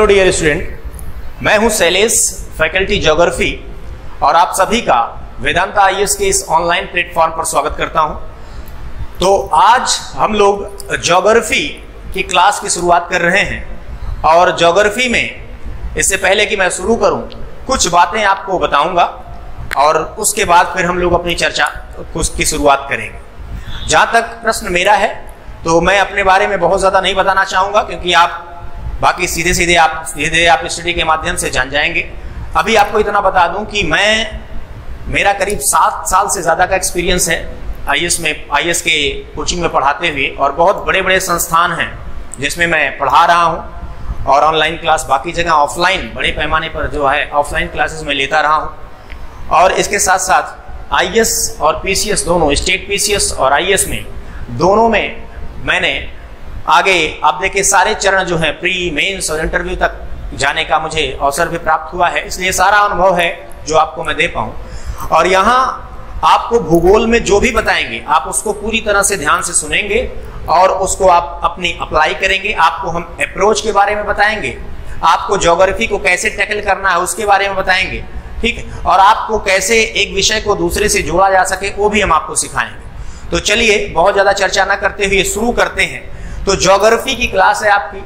Hello dear student, मैं हूं Shailesh, faculty geography, और आप सभी का वेदांता आईएएस के इस ऑनलाइन प्लेटफॉर्म पर स्वागत करता हूं। तो आज हम लोग ज्योग्राफी की क्लास की शुरुआत कर रहे हैं और ज्योग्राफी में इससे पहले कि मैं शुरू करूं कुछ बातें आपको बताऊंगा और उसके बाद फिर हम लोग अपनी चर्चा की शुरुआत करेंगे। जहां तक प्रश्न मेरा है तो मैं अपने बारे में बहुत ज़्यादा नहीं बताना चाहूँगा, क्योंकि आप बाकी सीधे आप स्टडी के माध्यम से जान जाएंगे। अभी आपको इतना बता दूं कि मेरा करीब 7 साल से ज़्यादा का एक्सपीरियंस है आईएएस के कोचिंग में पढ़ाते हुए, और बहुत बड़े बड़े संस्थान हैं जिसमें मैं पढ़ा रहा हूं और ऑनलाइन क्लास बाकी जगह ऑफलाइन बड़े पैमाने पर जो है ऑफलाइन क्लासेस में लेता रहा हूं। और इसके साथ साथ आईएएस और पीसीएस दोनों, स्टेट पीसीएस और आईएएस में दोनों में मैंने आगे आप देखिए सारे चरण जो है प्री, मेंस और इंटरव्यू तक जाने का मुझे अवसर भी प्राप्त हुआ है, इसलिए सारा अनुभव है जो आपको मैं दे पाऊँ। और यहाँ आपको भूगोल में जो भी बताएंगे आप उसको पूरी तरह से ध्यान से सुनेंगे और उसको आप अपनी अप्लाई करेंगे। आपको हम अप्रोच के बारे में बताएंगे, आपको ज्योग्राफी को कैसे टैकल करना है उसके बारे में बताएंगे, ठीक है, और आपको कैसे एक विषय को दूसरे से जोड़ा जा सके वो भी हम आपको सिखाएंगे। तो चलिए बहुत ज़्यादा चर्चा न करते हुए शुरू करते हैं। तो ज्योग्राफी की क्लास है आपकी,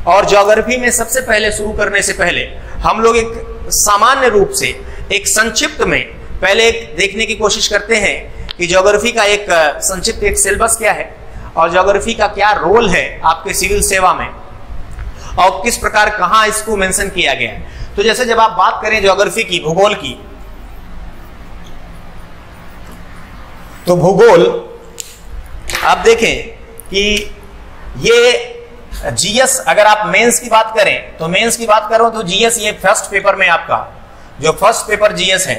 और ज्योग्राफी में सबसे पहले शुरू करने से पहले हम लोग एक सामान्य रूप से एक संक्षिप्त में पहले एक देखने की कोशिश करते हैं कि ज्योग्राफी का एक संक्षिप्त एक सिलेबस क्या है और ज्योग्राफी का क्या रोल है आपके सिविल सेवा में और किस प्रकार कहाँ इसको मेंशन किया गया है। तो जैसे जब आप बात करें ज्योग्राफी की, भूगोल की, तो भूगोल आप देखें कि ये जीएस, अगर आप मेंस की बात करें तो मेंस की बात करो तो जीएस ये फर्स्ट पेपर में आपका जो फर्स्ट पेपर जीएस है,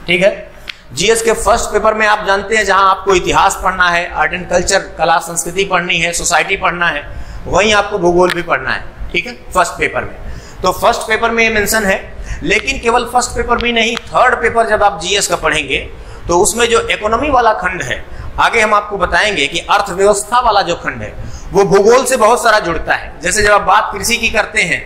ठीक है, जीएस के फर्स्ट पेपर में आप जानते हैं जहां आपको इतिहास पढ़ना है, आर्ट एंड कल्चर, कला संस्कृति पढ़नी है, सोसाइटी पढ़ना है, वहीं आपको भूगोल भी पढ़ना है, ठीक है, फर्स्ट पेपर में। तो फर्स्ट पेपर में ये मेंशन है, लेकिन केवल फर्स्ट पेपर भी नहीं, थर्ड पेपर जब आप जीएस का पढ़ेंगे तो उसमें जो इकोनॉमी वाला खंड है, आगे हम आपको बताएंगे कि अर्थव्यवस्था वाला जो खंड है वो भूगोल से बहुत सारा जुड़ता है। जैसे जब आप बात कृषि की करते हैं,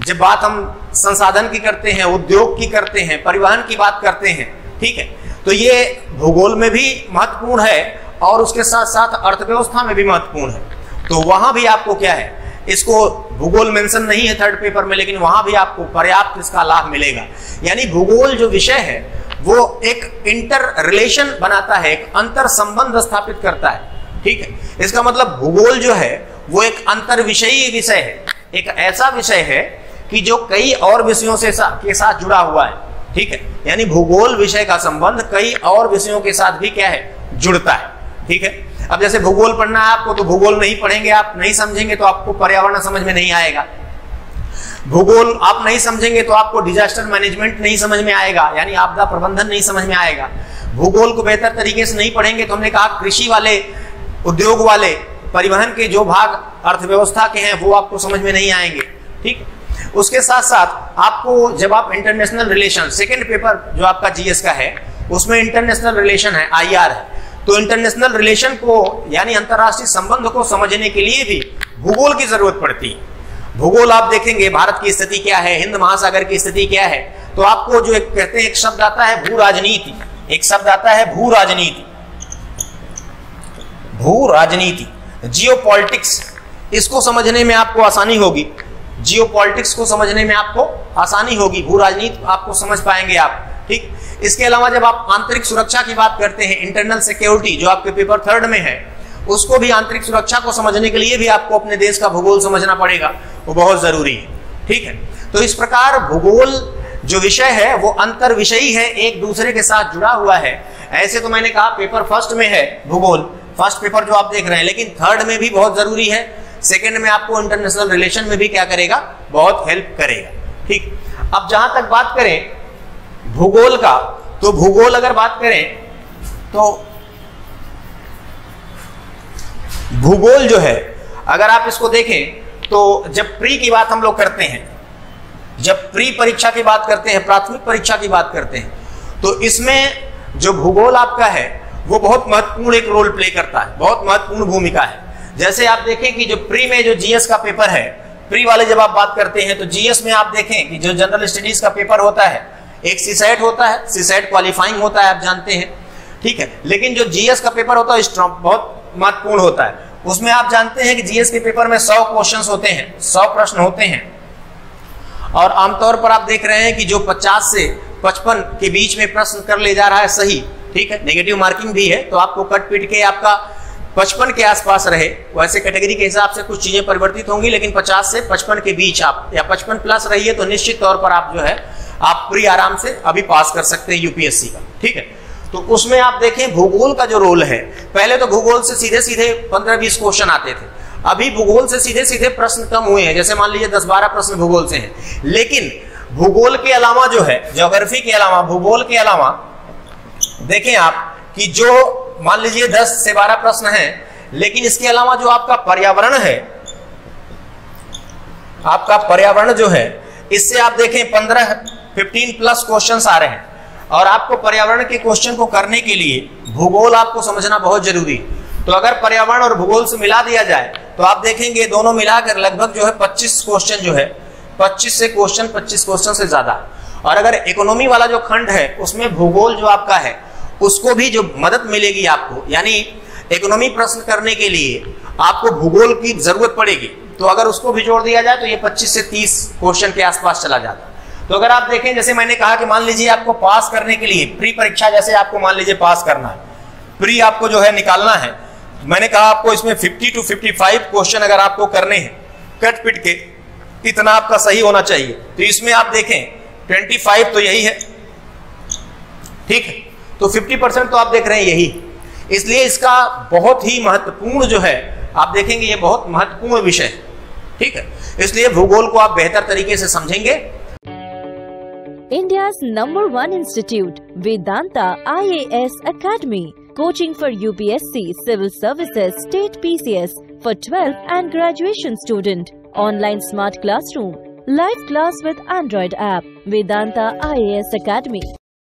जब बात हम संसाधन की करते हैं, उद्योग की करते हैं, परिवहन की बात करते हैं, ठीक है, तो ये भूगोल में भी महत्वपूर्ण है और उसके साथ साथ अर्थव्यवस्था में भी महत्वपूर्ण है। तो वहां भी आपको क्या है, इसको भूगोल मेंशन नहीं है थर्ड पेपर में, लेकिन वहां भी आपको पर्याप्त इसका लाभ मिलेगा। यानी भूगोल जो विषय है वो एक इंटर रिलेशन बनाता है, एक अंतर संबंध स्थापित करता है, ठीक है। इसका मतलब भूगोल जो है वो एक अंतर विषयी विषय है, एक ऐसा विषय है कि जो कई और विषयों से के साथ जुड़ा हुआ है, ठीक है। यानी भूगोल विषय का संबंध कई और विषयों के साथ भी क्या है, जुड़ता है, ठीक है। अब जैसे भूगोल पढ़ना है आपको, तो भूगोल नहीं पढ़ेंगे आप, नहीं समझेंगे तो आपको पर्यावरण समझ में नहीं आएगा। भूगोल आप नहीं समझेंगे तो आपको डिजास्टर मैनेजमेंट नहीं समझ में आएगा, यानी आपदा प्रबंधन नहीं समझ में आएगा। भूगोल को बेहतर तरीके से नहीं पढ़ेंगे तो हमने कहा कृषि वाले, उद्योग वाले, परिवहन के जो भाग अर्थव्यवस्था के हैं वो आपको समझ में नहीं आएंगे, ठीक। उसके साथ साथ आपको जब आप इंटरनेशनल रिलेशन, सेकेंड पेपर जो आपका जीएस का है उसमें इंटरनेशनल रिलेशन है, आईआर है, तो इंटरनेशनल रिलेशन को यानी अंतरराष्ट्रीय संबंध को समझने के लिए भी भूगोल की जरूरत पड़ती है। भूगोल आप देखेंगे भारत की स्थिति क्या है, हिंद महासागर की स्थिति क्या है, तो आपको जो एक कहते हैं एक शब्द आता है भू राजनीति, एक शब्द आता है भू राजनीति, भू राजनीति, जियोपॉलिटिक्स, इसको समझने में आपको आसानी होगी, जियोपॉलिटिक्स को समझने में आपको आसानी होगी, भू राजनीति आपको समझ पाएंगे आप, ठीक। इसके अलावा जब आप आंतरिक सुरक्षा की बात करते हैं, इंटरनल सिक्योरिटी जो आपके पेपर थर्ड में है, उसको भी आंतरिक सुरक्षा को समझने के लिए भी आपको अपने देश का भूगोल समझना पड़ेगा, वो बहुत जरूरी है, ठीक है। तो इस प्रकार भूगोल जो विषय है वो अंतर विषयी है, एक दूसरे के साथ जुड़ा हुआ है। ऐसे तो मैंने कहा पेपर फर्स्ट में है भूगोल, फर्स्ट पेपर जो आप देख रहे हैं, लेकिन थर्ड में भी बहुत जरूरी है, सेकेंड में आपको इंटरनेशनल रिलेशन में भी क्या करेगा, बहुत हेल्प करेगा, ठीक। अब जहां तक बात करें भूगोल का, तो भूगोल अगर बात करें तो भूगोल जो है अगर आप इसको देखें तो जब प्री की बात हम लोग करते हैं, जब प्री परीक्षा की बात करते हैं, प्राथमिक परीक्षा की बात करते हैं, तो इसमें जो भूगोल आपका है वो बहुत महत्वपूर्ण एक रोल प्ले करता है, बहुत महत्वपूर्ण भूमिका है। जैसे आप देखें कि जो प्री में जो जीएस का पेपर है, प्री वाले जब आप बात करते हैं तो जीएस में आप देखें कि जो जनरल स्टडीज का पेपर होता है, एक सीसेट होता है, सीसेट क्वालिफाइंग होता है, आप जानते हैं, ठीक है। लेकिन जो जीएस का पेपर होता है स्ट्रॉन्ग बहुत महत्वपूर्ण होता है। उसमें आप जानते हैं कि जीएस के पेपर में 100 क्वेश्चंस होते हैं, 100 प्रश्न होते हैं, और आमतौर पर आप देख रहे हैं कि जो 50 से 55 के बीच में प्रश्न कर ले जा रहा है सही, ठीक है, नेगेटिव मार्किंग भी है, तो आपको कट पीट के आपका 55 के आसपास रहे। वैसे कैटेगरी के हिसाब से कुछ चीजें परिवर्तित होंगी, लेकिन 50 से 55 के बीच आप या 55 प्लस रहिए तो निश्चित तौर पर आप जो है आप पूरी आराम से अभी पास कर सकते हैं यूपीएससी का, ठीक है। तो उसमें आप देखें भूगोल का जो रोल है, पहले तो भूगोल से सीधे सीधे 15-20 क्वेश्चन आते थे, अभी भूगोल से सीधे सीधे प्रश्न कम हुए हैं, जैसे मान लीजिए 10-12 प्रश्न भूगोल से हैं। लेकिन भूगोल के अलावा जो है, ज्योग्राफी के अलावा, भूगोल के अलावा देखें आप कि जो मान लीजिए 10 से 12 प्रश्न हैं, लेकिन इसके अलावा जो आपका पर्यावरण है, आपका पर्यावरण जो है, इससे आप देखें 15 प्लस क्वेश्चंस आ रहे हैं। और आपको पर्यावरण के क्वेश्चन को करने के लिए भूगोल आपको समझना बहुत जरूरी है। तो अगर पर्यावरण और भूगोल से मिला दिया जाए तो आप देखेंगे दोनों मिलाकर लगभग जो है 25 क्वेश्चन जो है, 25 क्वेश्चन से ज्यादा। और अगर इकोनॉमी वाला जो खंड है उसमें भूगोल जो आपका है उसको भी जो मदद मिलेगी आपको, यानी इकोनॉमी प्रश्न करने के लिए आपको भूगोल की जरूरत पड़ेगी, तो अगर उसको भी जोड़ दिया जाए तो ये 25 से 30 क्वेश्चन के आसपास चला जाता है। तो अगर आप देखें, जैसे मैंने कहा कि मान लीजिए आपको पास करने के लिए प्री परीक्षा, जैसे आपको मान लीजिए पास करना है, प्री आपको जो है निकालना है, मैंने कहा आपको इसमें 50 to 55 क्वेश्चन अगर आपको करने हैं कट पिट के, इतना आपका सही होना चाहिए। तो इसमें आप देखें 25 तो यही है, ठीक है, तो 50% तो आप देख रहे हैं यही। इसलिए इसका बहुत ही महत्वपूर्ण जो है, आप देखेंगे ये बहुत महत्वपूर्ण विषय है, ठीक है। इसलिए भूगोल को आप बेहतर तरीके से समझेंगे। India's #1 institute, Vedanta IAS Academy. Coaching for UPSC, Civil Services, State PCS for 12th and graduation student. Online smart classroom. Live class with Android app. Vedanta IAS Academy.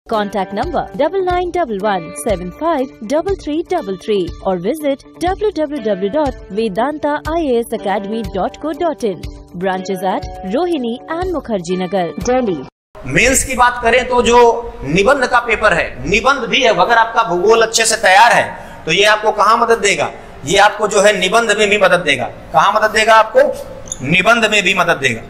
Contact number 9911753333 or visit www.vedantaiasacademy.co.in. Branches at Rohini and Mukherjee Nagar, Delhi. Mains की बात करें तो जो निबंध का paper है, निबंध भी है, अगर आपका भूगोल अच्छे से तैयार है तो ये आपको कहां मदद देगा, ये आपको जो है निबंध में भी मदद देगा। कहां मदद देगा आपको? निबंध में भी मदद देगा,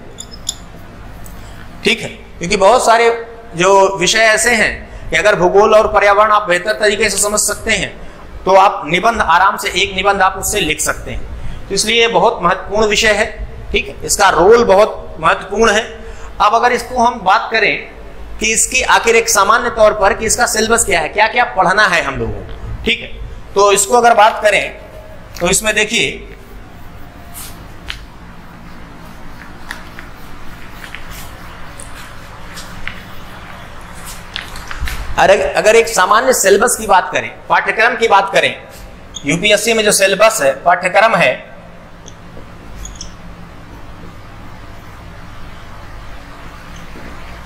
ठीक है। क्योंकि बहुत सारे जो विषय ऐसे हैं कि अगर भूगोल और पर्यावरण आप बेहतर तरीके से समझ सकते हैं तो आप निबंध आराम से, एक निबंध आप उससे लिख सकते हैं। तो इसलिए बहुत महत्वपूर्ण विषय है, ठीक है, इसका रोल बहुत महत्वपूर्ण है। अब अगर इसको हम बात करें कि इसकी आखिर एक सामान्य तौर पर कि इसका सिलेबस क्या है, क्या क्या पढ़ना है हम लोगों को, ठीक है, तो इसको अगर बात करें तो इसमें देखिए अगर एक सामान्य सिलेबस की बात करें, पाठ्यक्रम की बात करें, यूपीएससी में जो सिलेबस है, पाठ्यक्रम है,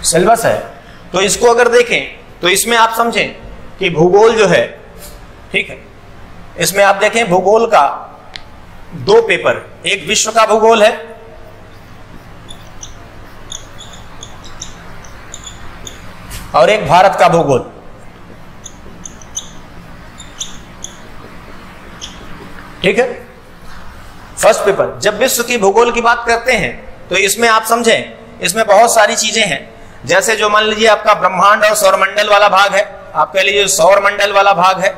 सिलेबस है, तो इसको अगर देखें तो इसमें आप समझें कि भूगोल जो है, ठीक है, इसमें आप देखें भूगोल का 2 पेपर, एक विश्व का भूगोल है और एक भारत का भूगोल, ठीक है। फर्स्ट पेपर, जब विश्व की भूगोल की बात करते हैं तो इसमें आप समझें, इसमें बहुत सारी चीजें हैं, जैसे जो मान लीजिए आपका ब्रह्मांड और सौरमंडल वाला भाग है, आप कह लीजिए सौरमंडल वाला भाग है।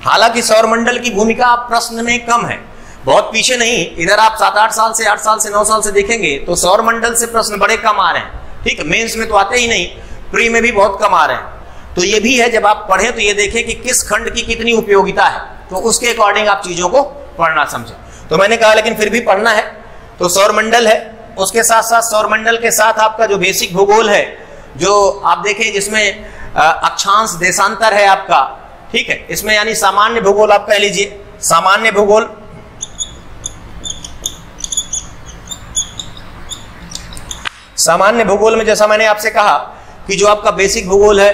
हालांकि सौरमंडल की भूमिका आप प्रश्न में कम है, बहुत पीछे नहीं, इधर आप 7-8 साल से, 8 साल से 9 साल से देखेंगे तो सौरमंडल से प्रश्न बड़े कम आ रहे हैं, ठीक है, मेंस में तो आते ही नहीं, प्री में भी बहुत कम आ रहे हैं। तो ये भी है, जब आप पढ़ें तो ये देखें कि किस खंड की कितनी उपयोगिता है, तो उसके अकॉर्डिंग आप चीजों को पढ़ना समझें। तो मैंने कहा लेकिन फिर भी पढ़ना है, तो सौरमंडल है, उसके साथ साथ सौरमंडल के साथ आपका जो बेसिक भूगोल है, जो आप देखें जिसमें अक्षांश देशांतर है आपका, ठीक है, इसमें यानी सामान्य भूगोल आप कह लीजिए, सामान्य भूगोल, सामान्य भूगोल में जैसा मैंने आपसे कहा कि जो आपका बेसिक भूगोल है,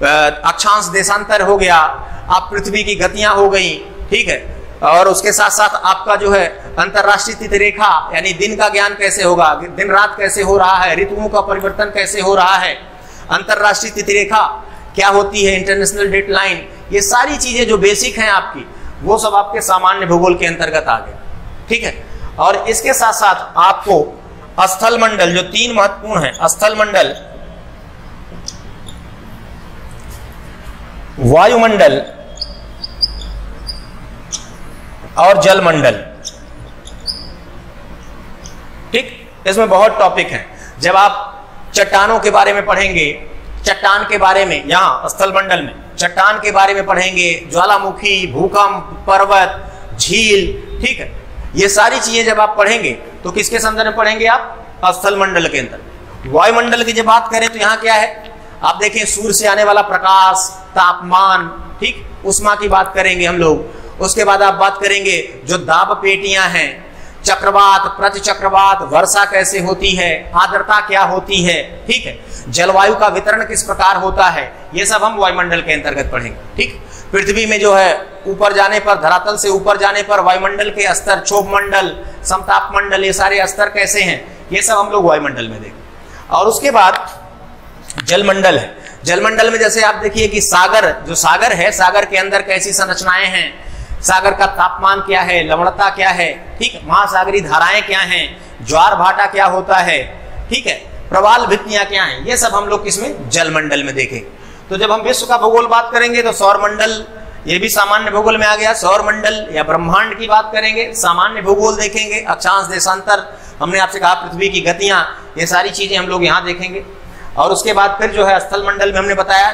अक्षांश देशांतर हो गया, आप पृथ्वी की गतियां हो गई, ठीक है, और उसके साथ साथ आपका जो है अंतरराष्ट्रीय तिथि रेखा, यानी दिन का ज्ञान कैसे होगा, दिन रात कैसे हो रहा है, ऋतुओं का परिवर्तन कैसे हो रहा है, अंतरराष्ट्रीय तिथि रेखा क्या होती है, इंटरनेशनल डेट लाइन, ये सारी चीजें जो बेसिक हैं आपकी, वो सब आपके सामान्य भूगोल के अंतर्गत आ गए। ठीक है। और इसके साथ साथ आपको स्थल मंडल, जो 3 महत्वपूर्ण है, स्थल मंडल, वायुमंडल और जल मंडल। ठीक, इसमें बहुत टॉपिक हैं। जब आप चट्टानों के बारे में पढ़ेंगे, चट्टान के बारे में, यहां स्थल मंडल में चट्टान के बारे में पढ़ेंगे, ज्वालामुखी, भूकंप, पर्वत, झील, ठीक है, ये सारी चीजें जब आप पढ़ेंगे तो किसके संदर्भ में पढ़ेंगे आप? स्थल मंडल के अंदर। वायुमंडल की जब बात करें तो यहाँ क्या है, आप देखें सूर्य से आने वाला प्रकाश, तापमान, ठीक, उष्मा की बात करेंगे हम लोग। उसके बाद आप बात करेंगे जो दाब पेटियां हैं, चक्रवात, प्रतिचक्रवात, वर्षा कैसे होती है, आर्द्रता क्या होती है, ठीक है, जलवायु का वितरण किस प्रकार होता है, ये सब हम वायुमंडल के अंतर्गत पढ़ेंगे। ठीक, पृथ्वी में जो है ऊपर जाने पर, धरातल से ऊपर जाने पर वायुमंडल के स्तर, क्षोभ मंडल, समताप मंडल, ये सारे स्तर कैसे हैं, ये सब हम लोग वायुमंडल में देखेंगे। और उसके बाद जलमंडल है। जलमंडल में जैसे आप देखिए कि सागर, जो सागर है, सागर के अंदर कैसी संरचनाएं हैं, सागर का तापमान क्या है, लवणता क्या है, ठीक है, महासागरीय धाराएं क्या हैं, ज्वार भाटा क्या होता है, ठीक है, प्रवाल भित्तियां क्या हैं, ये सब हम लोग इसमें जलमंडल में देखेंगे। तो जब हम विश्व का भूगोल बात करेंगे तो सौर मंडल, ये भी सामान्य भूगोल में आ गया। सौर मंडल या ब्रह्मांड की बात करेंगे, सामान्य भूगोल देखेंगे, अक्षांश, देशांतर, हमने आपसे कहा पृथ्वी की गतियां, ये सारी चीजें हम लोग यहाँ देखेंगे। और उसके बाद फिर जो है स्थल मंडल में हमने बताया,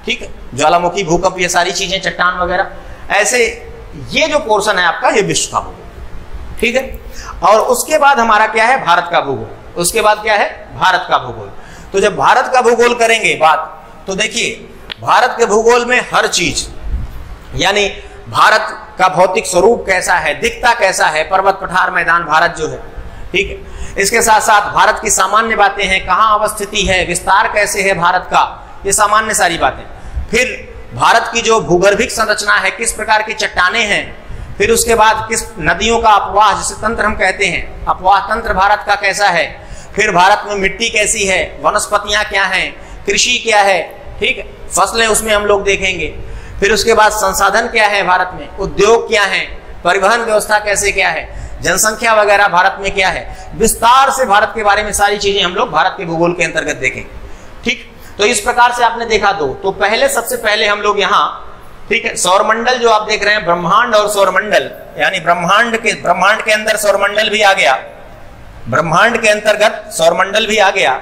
ठीक है, ज्वालामुखी, भूकंप, ये सारी चीजें, चट्टान वगैरह, ऐसे ये जो पोर्शन है आपका, ये विश्व का भूगोल। ठीक है। और उसके बाद हमारा क्या है, भारत का भूगोल। उसके बाद क्या है, भारत का भूगोल। तो जब भारत का भूगोल करेंगे बात, तो देखिए भारत के भूगोल में हर चीज, यानी भारत का भौतिक स्वरूप कैसा है, दिखता कैसा है, पर्वत, पठार, मैदान, भारत जो है, ठीक है। इसके साथ साथ भारत की सामान्य बातें हैं, कहां अवस्थिति है, विस्तार कैसे है भारत का, ये सामान्य सारी बातें। फिर भारत की जो भूगर्भिक संरचना है, किस प्रकार की चट्टानें हैं, फिर उसके बाद किस नदियों का अपवाह, जिसे तंत्र हम कहते हैं, अपवाह तंत्र भारत का कैसा है, फिर भारत में मिट्टी कैसी है, वनस्पतियां क्या हैं, कृषि क्या है, ठीक है, फसलें उसमें हम लोग देखेंगे। फिर उसके बाद संसाधन क्या है भारत में, उद्योग क्या है, परिवहन व्यवस्था कैसे क्या है, जनसंख्या वगैरह भारत में क्या है, विस्तार से भारत के बारे में सारी चीजें हम लोग भारत के भूगोल के अंतर्गत देखेंगे। ठीक, तो इस प्रकार से आपने देखा दो। तो पहले, सबसे पहले हम लोग यहाँ, ठीक है, सौरमंडल जो आप देख रहे हैं, ब्रह्मांड और सौरमंडल, यानी ब्रह्मांड के अंदर सौरमंडल भी आ गया, ब्रह्मांड के अंतर्गत सौरमंडल भी आ गया।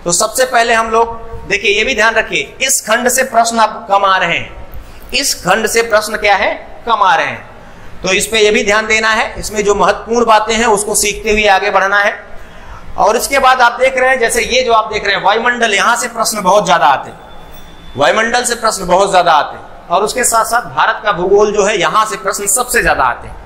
तो सबसे पहले हम लोग देखिए, ये भी ध्यान रखिए, इस खंड से प्रश्न आप कम आ रहे हैं, इस खंड से प्रश्न क्या है, कम आ रहे हैं। तो इस पे ये भी ध्यान देना है, इसमें जो महत्वपूर्ण बातें हैं उसको सीखते हुए आगे बढ़ना है। और इसके बाद आप देख रहे हैं, जैसे ये जो आप देख रहे हैं वायुमंडल, यहां से प्रश्न बहुत ज्यादा आते हैं, वायुमंडल से प्रश्न बहुत ज्यादा आते हैं। और उसके साथ साथ भारत का भूगोल जो है, यहां से प्रश्न सबसे ज्यादा आते हैं।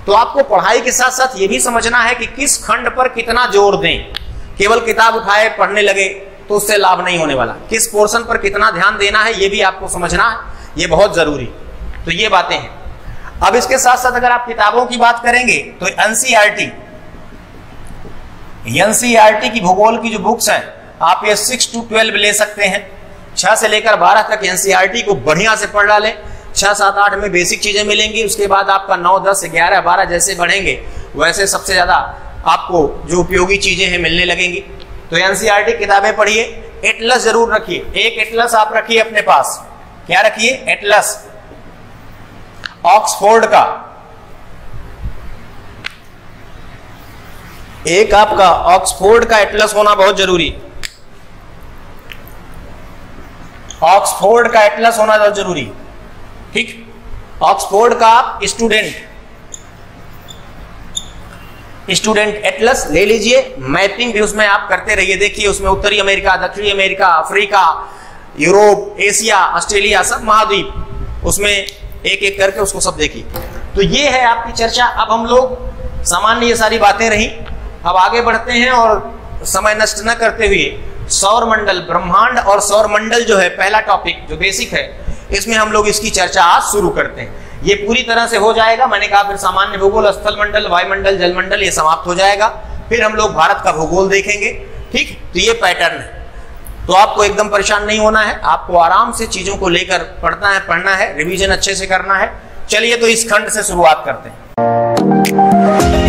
तो आपको पढ़ाई के साथ साथ ये भी समझना है कि किस खंड पर कितना जोर दें। केवल किताब उठाए पढ़ने लगे तो उससे लाभ नहीं होने वाला, किस पोर्शन पर कितना ध्यान देना है ये भी आपको समझना है, ये बहुत जरूरी। तो ये बातें हैं। अब इसके साथ साथ अगर आप किताबों की बात करेंगे तो एनसीईआरटी की भूगोल की जो बुक्स हैं, आप ये 6 to 12 ले सकते हैं। 6 से लेकर 12 तक एनसीईआरटी को बढ़िया से पढ़ डालें। 6, 7, 8 में बेसिक चीजें मिलेंगी। उसके बाद आपका 9, 10, 11, 12 जैसे बढ़ेंगे वैसे सबसे ज्यादा आपको जो उपयोगी चीजें हैं मिलने लगेंगी। तो एनसीईआरटी किताबें पढ़िए। एटलस जरूर रखिए, एक एटलस आप रखिए अपने पास। क्या रखिए? एटलस ऑक्सफोर्ड का, एक आपका ऑक्सफोर्ड का एटलस होना बहुत जरूरी, ऑक्सफोर्ड का एटलस होना बहुत जरूरी। ठीक, ऑक्सफोर्ड का आप स्टूडेंट एटलस ले लीजिए। मैपिंग भी उसमें आप करते रहिए। देखिए उसमें उत्तरी अमेरिका, दक्षिणी America, Africa, Europe, Asia, Australia, सब महाद्वीप, उसमें एक एक करके उसको सब देखिए। तो ये है आपकी चर्चा। अब हम लोग सामान्य ये सारी बातें रही, अब आगे बढ़ते हैं और समय नष्ट न करते हुए सौर मंडल, ब्रह्मांड और सौर मंडल जो है पहला टॉपिक जो बेसिक है, इसमें हम लोग इसकी चर्चा आज शुरू करते हैं। ये पूरी तरह से हो जाएगा, मैंने कहा फिर सामान्य भूगोल, स्थल मंडल, वायुमंडल, जलमंडल, ये समाप्त हो जाएगा। फिर हम लोग भारत का भूगोल देखेंगे। ठीक, तो ये पैटर्न है। तो आपको एकदम परेशान नहीं होना है, आपको आराम से चीजों को लेकर पढ़ना है, रिवीजन अच्छे से करना है। चलिए तो इस खंड से शुरुआत करते हैं।